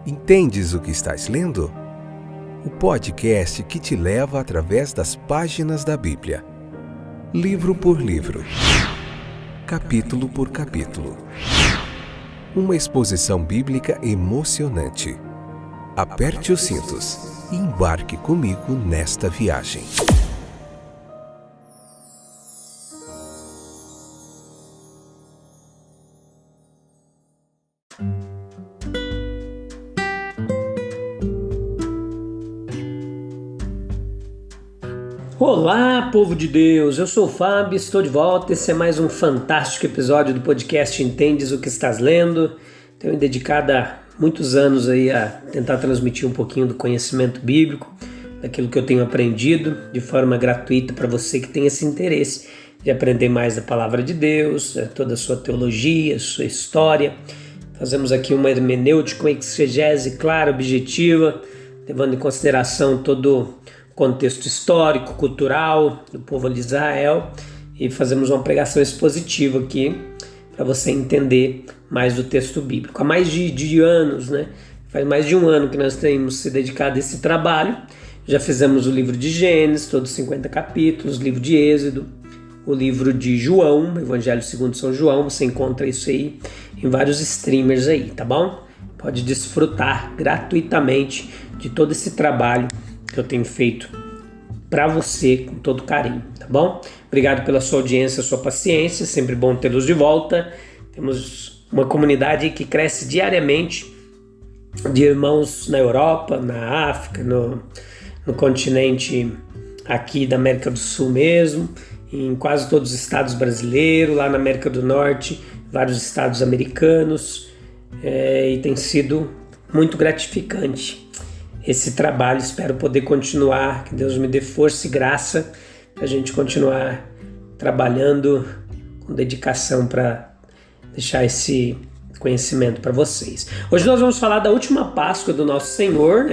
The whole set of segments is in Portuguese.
Entendes o que estás lendo? O podcast que te leva através das páginas da Bíblia, livro por livro, capítulo por capítulo. Uma exposição bíblica emocionante. Aperte os cintos e embarque comigo nesta viagem. Olá, povo de Deus, eu sou o Fábio, estou de volta. Esse é mais um fantástico episódio do podcast Entendes o que estás lendo. Tenho me dedicado há muitos anos aí a tentar transmitir um pouquinho do conhecimento bíblico, daquilo que eu tenho aprendido de forma gratuita para você que tem esse interesse de aprender mais da palavra de Deus, toda a sua teologia, sua história. Fazemos aqui uma hermenêutica, uma exegese clara, objetiva, levando em consideração todo contexto histórico, cultural do povo de Israel, e fazemos uma pregação expositiva aqui para você entender mais do texto bíblico. Há mais de anos, faz mais de um ano que nós temos se dedicado a esse trabalho. Já fizemos o livro de Gênesis, todos 50 capítulos, o livro de Êxodo, o livro de João, Evangelho segundo São João. Você encontra isso aí em vários streamers aí, tá bom? Pode desfrutar gratuitamente de todo esse trabalho que eu tenho feito para você com todo carinho, tá bom? Obrigado pela sua audiência, sua paciência, sempre bom tê-los de volta. Temos uma comunidade que cresce diariamente de irmãos na Europa, na África, no continente aqui da América do Sul mesmo, em quase todos os estados brasileiros, lá na América do Norte, vários estados americanos, e tem sido muito gratificante esse trabalho. Espero poder continuar, que Deus me dê força e graça para a gente continuar trabalhando com dedicação para deixar esse conhecimento para vocês. Hoje nós vamos falar da última Páscoa do nosso Senhor,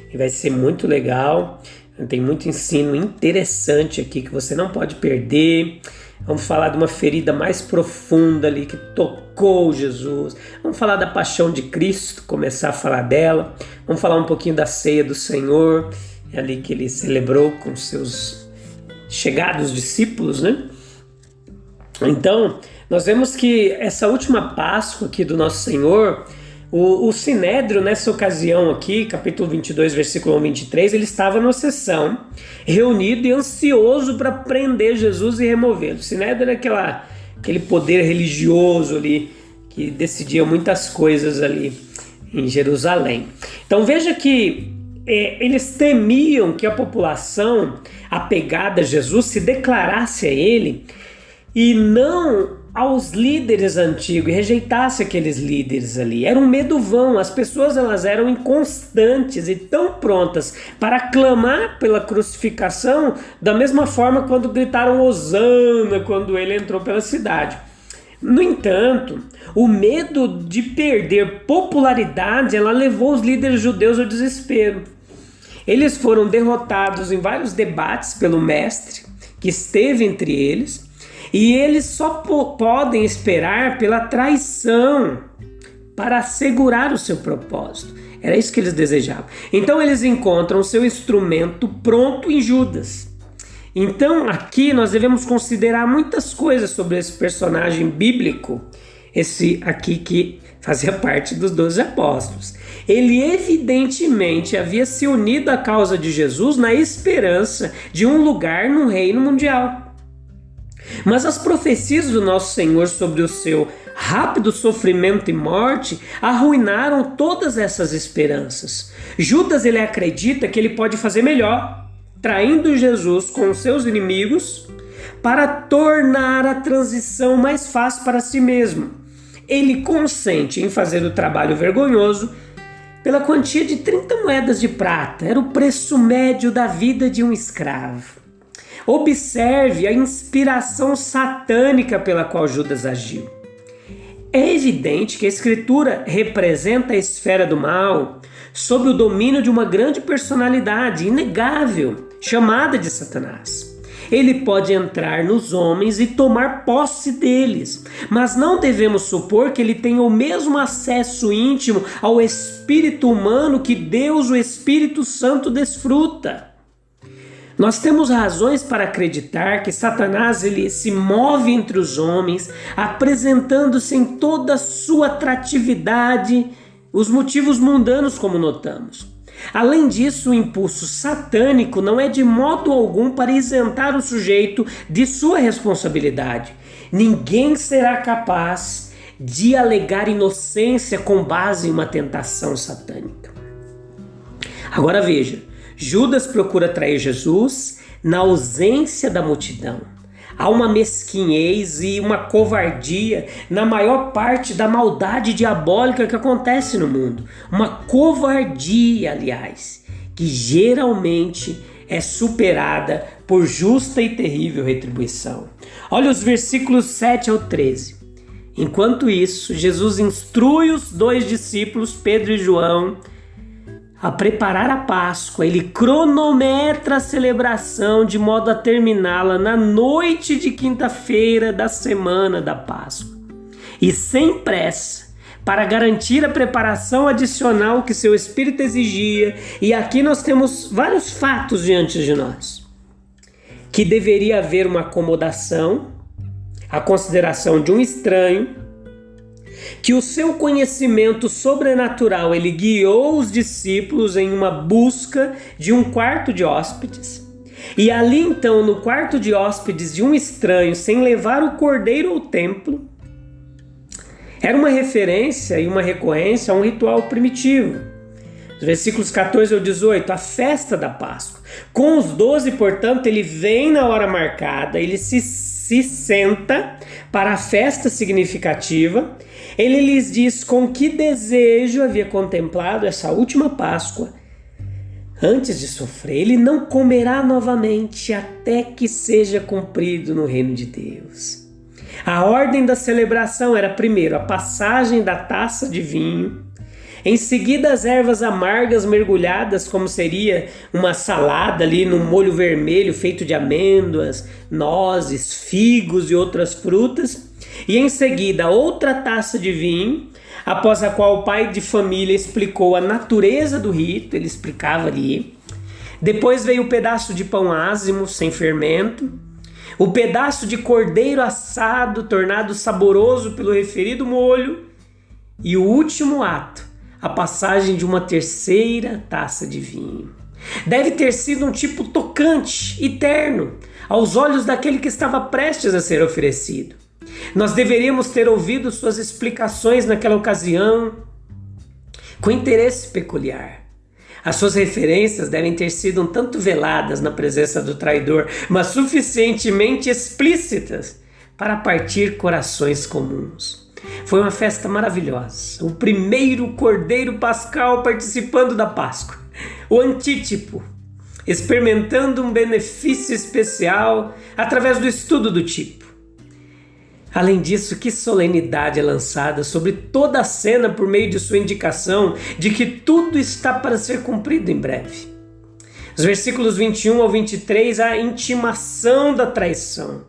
e vai ser muito legal. Tem muito ensino interessante aqui que você não pode perder. Vamos falar de uma ferida mais profunda ali que tocou Jesus. Vamos falar da paixão de Cristo, começar a falar dela. Vamos falar um pouquinho da ceia do Senhor, ali que ele celebrou com seus chegados discípulos, Então, nós vemos que essa última Páscoa aqui do nosso Senhor, o Sinédrio, nessa ocasião aqui, capítulo 22, versículo 23, ele estava numa sessão, reunido e ansioso para prender Jesus e removê-lo. O Sinédrio era aquele poder religioso ali, que decidia muitas coisas ali em Jerusalém. Então veja que eles temiam que a população apegada a Jesus se declarasse a ele e não aos líderes antigos, e rejeitasse aqueles líderes ali. Era um medo vão. As pessoas elas eram inconstantes e tão prontas para clamar pela crucificação, da mesma forma quando gritaram Hosana quando ele entrou pela cidade. No entanto, o medo de perder popularidade ela levou os líderes judeus ao desespero. Eles foram derrotados em vários debates pelo mestre que esteve entre eles, e eles só podem esperar pela traição para assegurar o seu propósito. Era isso que eles desejavam. Então eles encontram o seu instrumento pronto em Judas. Então aqui nós devemos considerar muitas coisas sobre esse personagem bíblico, esse aqui que fazia parte dos 12 apóstolos. Ele evidentemente havia se unido à causa de Jesus na esperança de um lugar no reino mundial. Mas as profecias do nosso Senhor sobre o seu rápido sofrimento e morte arruinaram todas essas esperanças. Judas ele acredita que ele pode fazer melhor, traindo Jesus com os seus inimigos para tornar a transição mais fácil para si mesmo. Ele consente em fazer o trabalho vergonhoso pela quantia de 30 moedas de prata. Era o preço médio da vida de um escravo. Observe a inspiração satânica pela qual Judas agiu. É evidente que a Escritura representa a esfera do mal sob o domínio de uma grande personalidade inegável, chamada de Satanás. Ele pode entrar nos homens e tomar posse deles, mas não devemos supor que ele tenha o mesmo acesso íntimo ao espírito humano que Deus, o Espírito Santo, desfruta. Nós temos razões para acreditar que Satanás ele se move entre os homens, apresentando-se em toda a sua atratividade, os motivos mundanos, como notamos. Além disso, o impulso satânico não é de modo algum para isentar o sujeito de sua responsabilidade. Ninguém será capaz de alegar inocência com base em uma tentação satânica. Agora veja, Judas procura trair Jesus na ausência da multidão. Há uma mesquinhez e uma covardia na maior parte da maldade diabólica que acontece no mundo. Uma covardia, aliás, que geralmente é superada por justa e terrível retribuição. Olha os versículos 7 ao 13. Enquanto isso, Jesus instrui os dois discípulos, Pedro e João, a preparar a Páscoa. Ele cronometra a celebração de modo a terminá-la na noite de quinta-feira da semana da Páscoa. E sem pressa, para garantir a preparação adicional que seu espírito exigia, e aqui nós temos vários fatos diante de nós, que deveria haver uma acomodação, a consideração de um estranho, que o seu conhecimento sobrenatural ele guiou os discípulos em uma busca de um quarto de hóspedes. E ali então, no quarto de hóspedes de um estranho, sem levar o cordeiro ao templo, era uma referência e uma recorrência a um ritual primitivo. Os versículos 14 ao 18, a festa da Páscoa. Com os 12, portanto, ele vem na hora marcada, ele se senta para a festa significativa. Ele lhes diz com que desejo havia contemplado essa última Páscoa. Antes de sofrer, ele não comerá novamente até que seja cumprido no reino de Deus. A ordem da celebração era primeiro a passagem da taça de vinho, em seguida as ervas amargas mergulhadas, como seria uma salada ali num molho vermelho feito de amêndoas, nozes, figos e outras frutas, e em seguida outra taça de vinho, após a qual o pai de família explicou a natureza do rito, ele explicava ali. Depois veio o pedaço de pão ázimo, sem fermento, o pedaço de cordeiro assado, tornado saboroso pelo referido molho, e o último ato, a passagem de uma terceira taça de vinho. Deve ter sido um tipo tocante e terno aos olhos daquele que estava prestes a ser oferecido. Nós deveríamos ter ouvido suas explicações naquela ocasião com interesse peculiar. As suas referências devem ter sido um tanto veladas na presença do traidor, mas suficientemente explícitas para partir corações comuns. Foi uma festa maravilhosa, o primeiro cordeiro pascal participando da Páscoa, o antítipo, experimentando um benefício especial através do estudo do tipo. Além disso, que solenidade é lançada sobre toda a cena por meio de sua indicação de que tudo está para ser cumprido em breve. Os versículos 21 ao 23, a intimação da traição.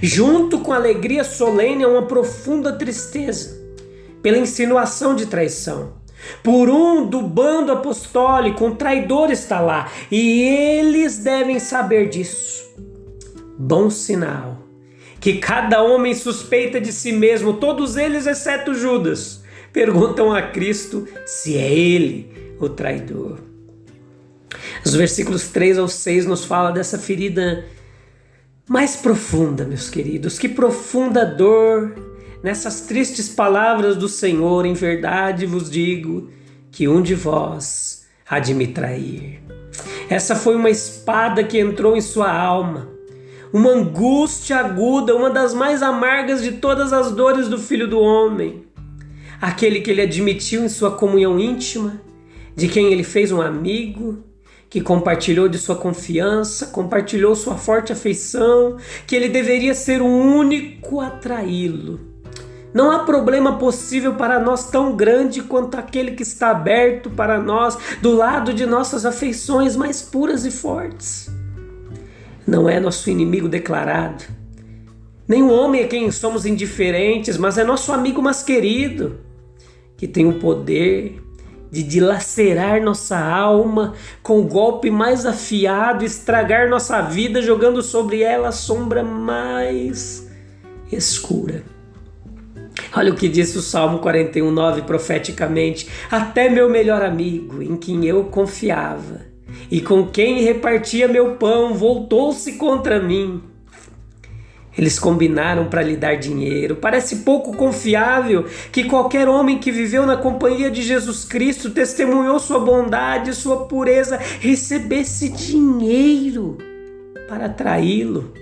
Junto com a alegria solene, há uma profunda tristeza pela insinuação de traição. Por um do bando apostólico, um traidor está lá, e eles devem saber disso. Bom sinal que cada homem suspeita de si mesmo, todos eles exceto Judas, perguntam a Cristo se é ele o traidor. Os versículos 3 ao 6 nos fala dessa ferida mais profunda, meus queridos. Que profunda dor nessas tristes palavras do Senhor. Em verdade vos digo que um de vós há de me trair. Essa foi uma espada que entrou em sua alma, uma angústia aguda, uma das mais amargas de todas as dores do Filho do Homem. Aquele que ele admitiu em sua comunhão íntima, de quem ele fez um amigo, que compartilhou de sua confiança, compartilhou sua forte afeição, que ele deveria ser o único a traí-lo. Não há problema possível para nós tão grande quanto aquele que está aberto para nós do lado de nossas afeições mais puras e fortes. não é nosso inimigo declarado, nem um homem a quem somos indiferentes, mas é nosso amigo mais querido, que tem o poder de dilacerar nossa alma com o golpe mais afiado, estragar nossa vida, jogando sobre ela a sombra mais escura. Olha o que disse o Salmo 41:9 profeticamente: até meu melhor amigo, em quem eu confiava e com quem repartia meu pão, voltou-se contra mim. Eles combinaram para lhe dar dinheiro. Parece pouco confiável que qualquer homem que viveu na companhia de Jesus Cristo, testemunhou sua bondade, sua pureza, recebesse dinheiro para traí-lo.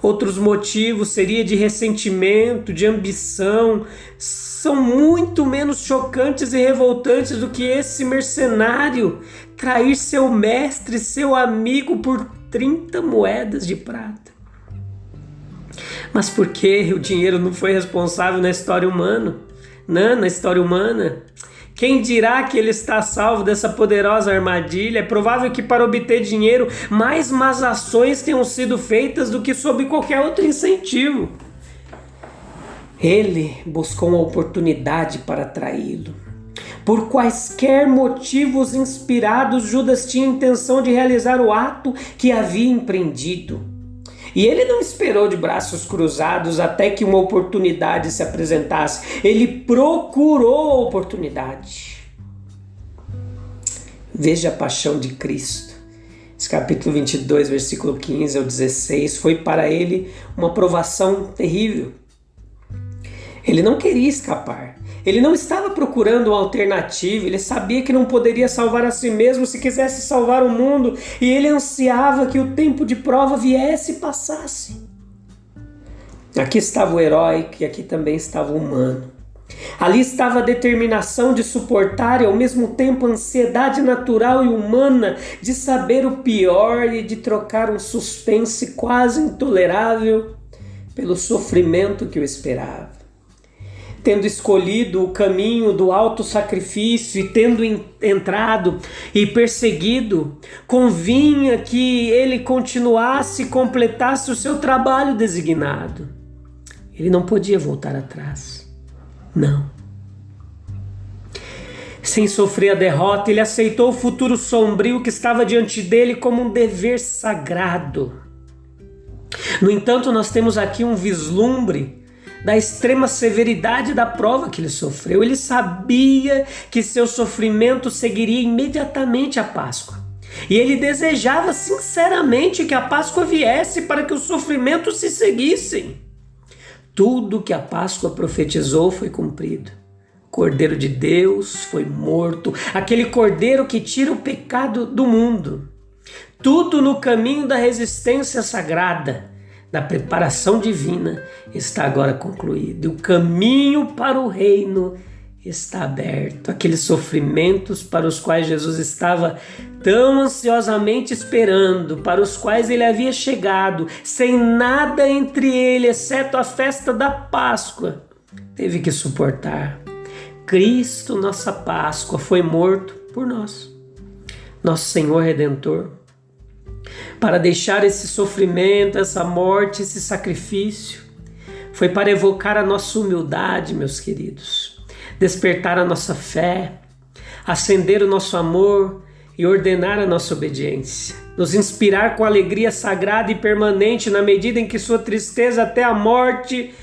Outros motivos seria de ressentimento, de ambição, são muito menos chocantes e revoltantes do que esse mercenário trair seu mestre, seu amigo por 30 moedas de prata. Mas por que o dinheiro não foi responsável na história humana? Na história humana? Quem dirá que ele está salvo dessa poderosa armadilha? É provável que para obter dinheiro, mais más ações tenham sido feitas do que sob qualquer outro incentivo. Ele buscou uma oportunidade para traí-lo. Por quaisquer motivos inspirados, Judas tinha a intenção de realizar o ato que havia empreendido. E ele não esperou de braços cruzados até que uma oportunidade se apresentasse. Ele procurou a oportunidade. Veja a paixão de Cristo. Esse capítulo 22, versículo 15 ao 16, foi para ele uma provação terrível. Ele não queria escapar. Ele não estava procurando uma alternativa, ele sabia que não poderia salvar a si mesmo se quisesse salvar o mundo, e ele ansiava que o tempo de prova viesse e passasse. Aqui estava o herói, e aqui também estava o humano. Ali estava a determinação de suportar e ao mesmo tempo a ansiedade natural e humana de saber o pior e de trocar um suspense quase intolerável pelo sofrimento que o esperava. Tendo escolhido o caminho do autossacrifício e tendo entrado e perseguido, convinha que ele continuasse e completasse o seu trabalho designado. Ele não podia voltar atrás. Não. Sem sofrer a derrota, ele aceitou o futuro sombrio que estava diante dele como um dever sagrado. No entanto, nós temos aqui um vislumbre da extrema severidade da prova que ele sofreu. Ele sabia que seu sofrimento seguiria imediatamente a Páscoa. E ele desejava sinceramente que a Páscoa viesse para que os sofrimentos se seguissem. Tudo que a Páscoa profetizou foi cumprido. O Cordeiro de Deus foi morto, aquele Cordeiro que tira o pecado do mundo. Tudo no caminho da resistência sagrada, da preparação divina, está agora concluído. O caminho para o reino está aberto. Aqueles sofrimentos para os quais Jesus estava tão ansiosamente esperando, para os quais ele havia chegado, sem nada entre ele, exceto a festa da Páscoa, teve que suportar. Cristo, nossa Páscoa, foi morto por nós, nosso Senhor Redentor, para deixar esse sofrimento, essa morte, esse sacrifício. Foi para evocar a nossa humildade, meus queridos, despertar a nossa fé, acender o nosso amor e ordenar a nossa obediência, nos inspirar com alegria sagrada e permanente na medida em que sua tristeza até a morte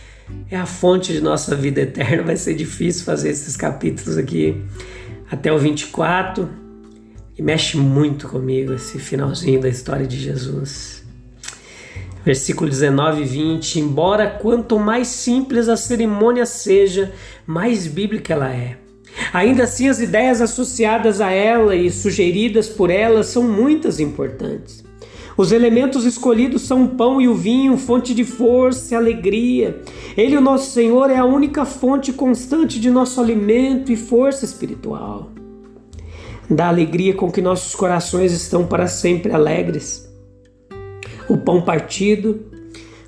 é a fonte de nossa vida eterna. Vai ser difícil fazer esses capítulos aqui até o 24, e mexe muito comigo esse finalzinho da história de Jesus. Versículo 19 e 20, embora quanto mais simples a cerimônia seja, mais bíblica ela é. Ainda assim, as ideias associadas a ela e sugeridas por ela são muitas e importantes. Os elementos escolhidos são o pão e o vinho, fonte de força e alegria. Ele, o nosso Senhor, é a única fonte constante de nosso alimento e força espiritual. Da alegria com que nossos corações estão para sempre alegres. O pão partido,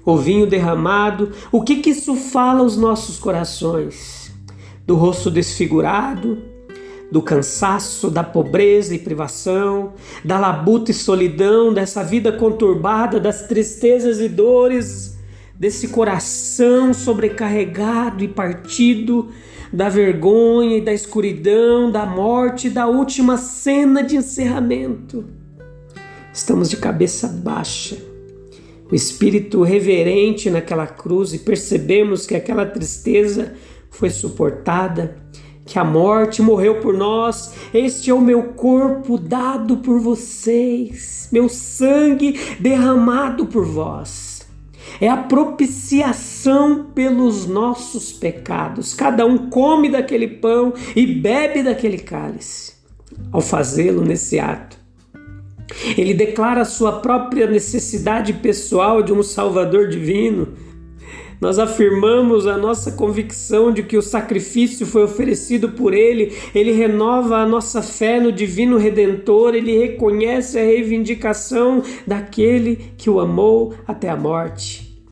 o vinho derramado, o que isso fala aos nossos corações? Do rosto desfigurado, do cansaço, da pobreza e privação, da labuta e solidão, dessa vida conturbada, das tristezas e dores, desse coração sobrecarregado e partido, da vergonha e da escuridão, da morte e da última cena de encerramento. Estamos de cabeça baixa, o espírito reverente naquela cruz, e percebemos que aquela tristeza foi suportada, que a morte morreu por nós. Este é o meu corpo dado por vocês, meu sangue derramado por vós. É a propiciação pelos nossos pecados. Cada um come daquele pão e bebe daquele cálice. Ao fazê-lo nesse ato, ele declara a sua própria necessidade pessoal de um Salvador divino. Nós afirmamos a nossa convicção de que o sacrifício foi oferecido por Ele. Ele renova a nossa fé no divino Redentor. Ele reconhece a reivindicação daquele que o amou até a morte.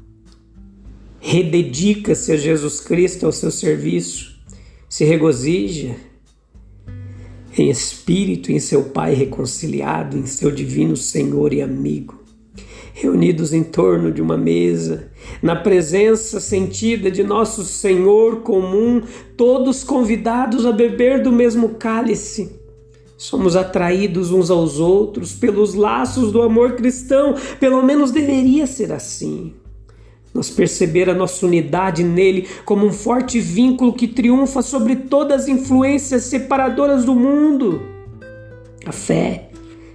Rededica-se a Jesus Cristo ao seu serviço. Se regozija em espírito em seu Pai reconciliado, em seu divino Senhor e amigo. Reunidos em torno de uma mesa, na presença sentida de nosso Senhor comum, todos convidados a beber do mesmo cálice. Somos atraídos uns aos outros pelos laços do amor cristão, pelo menos deveria ser assim. Nós perceber a nossa unidade nele como um forte vínculo que triunfa sobre todas as influências separadoras do mundo. A fé,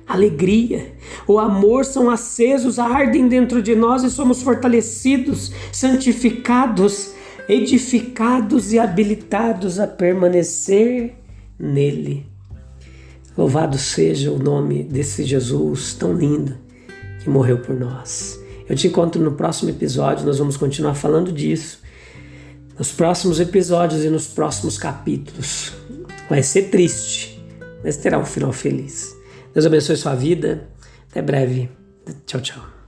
a alegria, o amor são acesos, ardem dentro de nós e somos fortalecidos, santificados, edificados e habilitados a permanecer nele. Louvado seja o nome desse Jesus tão lindo que morreu por nós. Eu te encontro no próximo episódio, nós vamos continuar falando disso. Nos próximos episódios e nos próximos capítulos. Vai ser triste, mas terá um final feliz. Deus abençoe sua vida. Até breve. Tchau, tchau.